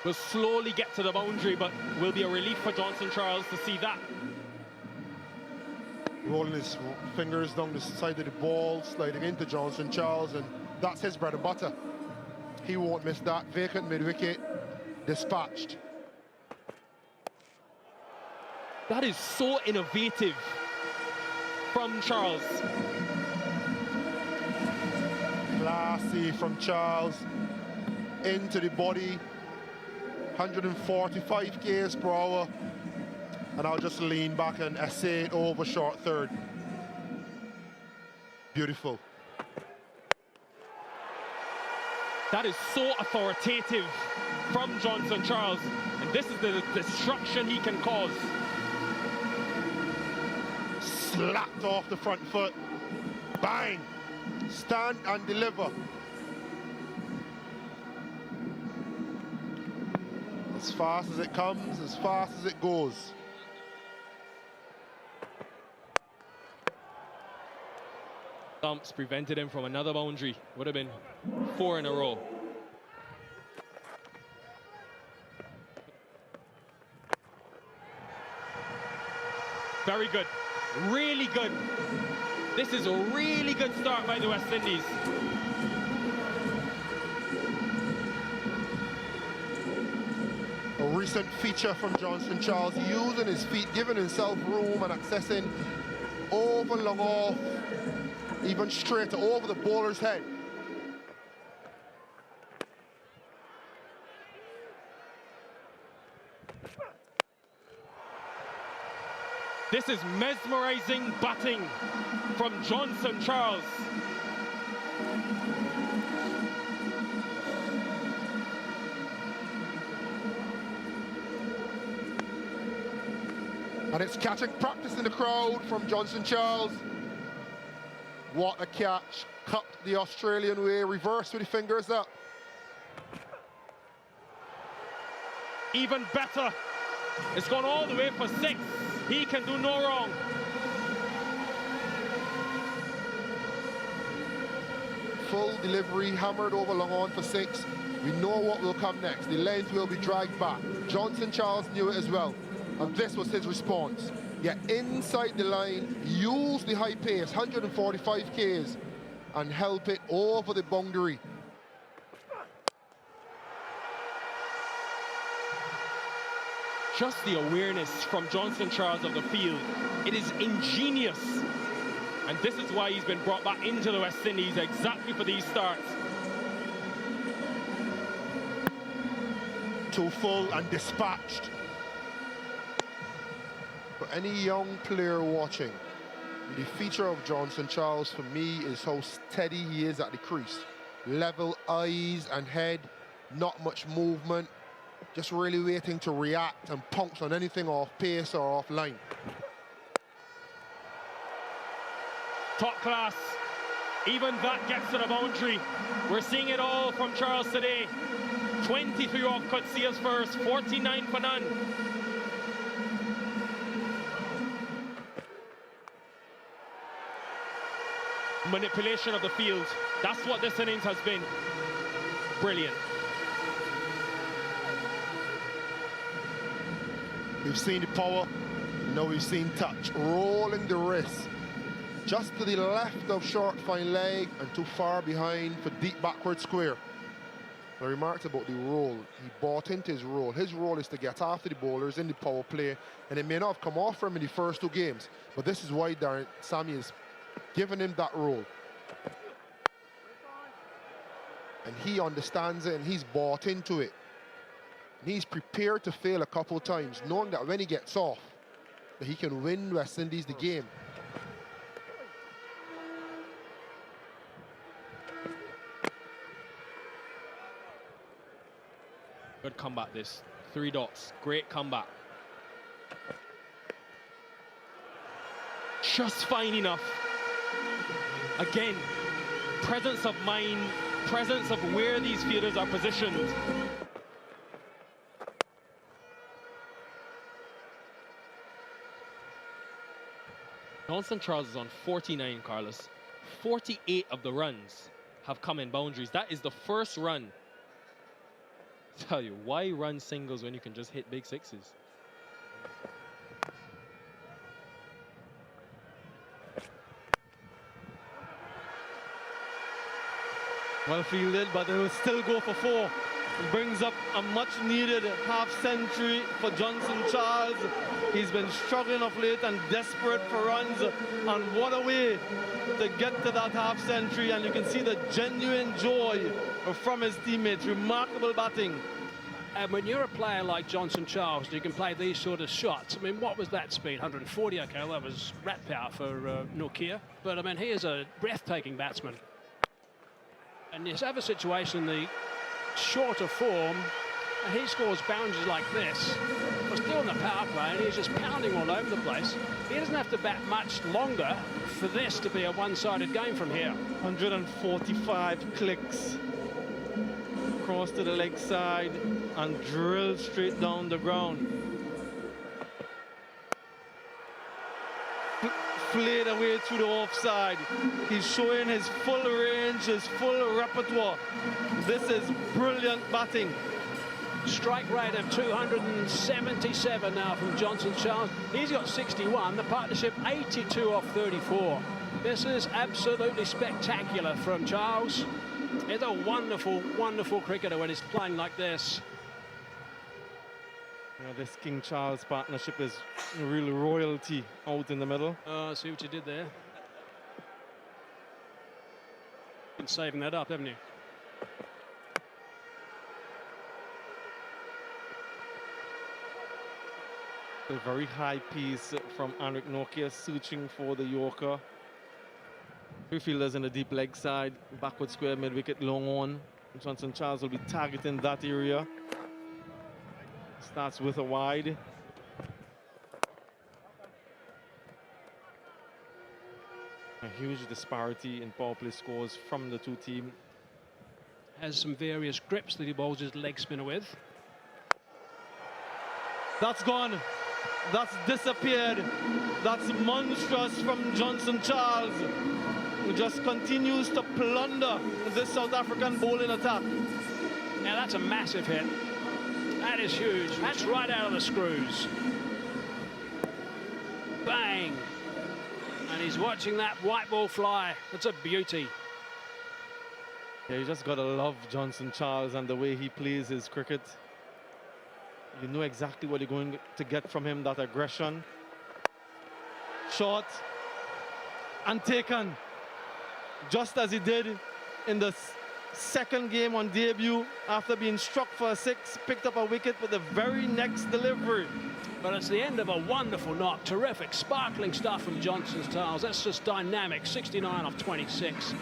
will slowly get to the boundary, but will be a relief for Johnson Charles to see that. Rolling his fingers down the side of the ball, sliding into Johnson Charles, and that's his bread and butter. He won't miss that. Vacant mid-wicket, dispatched. That is so innovative from Charles. Classy from Charles, into the body, 145 k's per hour, and I'll just lean back and essay it over short third. Beautiful. That is so authoritative from Johnson Charles, and this is the destruction he can cause. Slapped off the front foot, bang, stand and deliver. As fast as it comes, as fast as it goes. Stumps prevented him from another boundary. Would have been 4 in a row. Very good. Really good. This is a really good start by the West Indies. A recent feature from Johnson Charles, using his feet, giving himself room and accessing over long off, even straight over the bowler's head. This is mesmerizing batting from Johnson Charles. And it's catching practice in the crowd from Johnson Charles. What a catch. Cut the Australian way, reverse with the fingers up. Even better. It's gone all the way for 6. He can do no wrong. Full delivery, hammered over long on for 6. We know what will come next. The length will be dragged back. Johnson Charles knew it as well. And this was his response. Get inside the line, use the high pace, 145 k's, and help it over the boundary. Just the awareness from Johnson Charles of the field. It is ingenious. And this is why he's been brought back into the West Indies, exactly for these starts. Too full and dispatched. For any young player watching, the feature of Johnson Charles for me is how steady he is at the crease. Level eyes and head, not much movement. Just really waiting to react and pounce on anything off pace or off line. Top class. Even that gets to the boundary. We're seeing it all from Charles today. 23 off Coetzee first, 49 for none. Manipulation of the field. That's what this innings has been. Brilliant. We've seen the power, now we've seen touch. Rolling the wrist. Just to the left of short fine leg and too far behind for deep backward square. I remarked about the role. He bought into his role. His role is to get after the bowlers in the power play, and it may not have come off for him in the first 2 games, but this is why Sammy is giving him that role. And he understands it, and he's bought into it. And he's prepared to fail a couple of times, knowing that when he gets off, that he can win West Indies the game. Good comeback this. 3 dots. Great comeback. Just fine enough. Again, presence of mind, presence of where these fielders are positioned. Johnson Charles is on 49, Carlos. 48 of the runs have come in boundaries. That is the first run Tell you, why run singles when you can just hit big sixes? Well fielded, but it will still go for 4. It brings up a much-needed half-century for Johnson Charles. He's been struggling of late and desperate for runs. And what a way to get to that half-century. And you can see the genuine joy from his teammates. Remarkable batting. And when you're a player like Johnson Charles, you can play these sort of shots. I mean, what was that speed? 140, okay, well, that was rat power for Nokia. But I mean, he is a breathtaking batsman. And you have a situation in the shorter form, and he scores boundaries like this. We're still in the power play, and he's just pounding all over the place. He doesn't have to bat much longer for this to be a one-sided game from here. 145 clicks across to the leg side and drilled straight down the ground. Played away through the offside. He's showing his full range, his full repertoire. This is brilliant batting. Strike rate of 277 now from Johnson Charles. He's got 61, the partnership 82 off 34. This is absolutely spectacular from Charles. He's a wonderful, wonderful cricketer when he's playing like this. This King Charles partnership is really royalty out in the middle. I see what you did there. Been saving that up, haven't you? A very high piece from Anrik Nokia, searching for the Yorker. Three fielders in the deep leg side, backward square, mid-wicket, long on. Johnson Charles will be targeting that area. Starts with a wide. A huge disparity in power play scores from the two teams. Has some various grips that he bowls his leg spinner with. That's gone. That's disappeared. That's monstrous from Johnson Charles, who just continues to plunder this South African bowling attack. Now that's a massive hit. That is huge. That's right out of the screws. Bang. And he's watching that white ball fly. It's a beauty. Yeah, you just gotta love Johnson Charles and the way he plays his cricket. You know exactly what you're going to get from him, that aggression. Shot and taken. Just as he did in the second game on debut, after being struck for a 6, picked up a wicket with the very next delivery. But it's the end of a wonderful knock. Terrific, sparkling stuff from Johnson Charles. That's just dynamic. 69 off 26.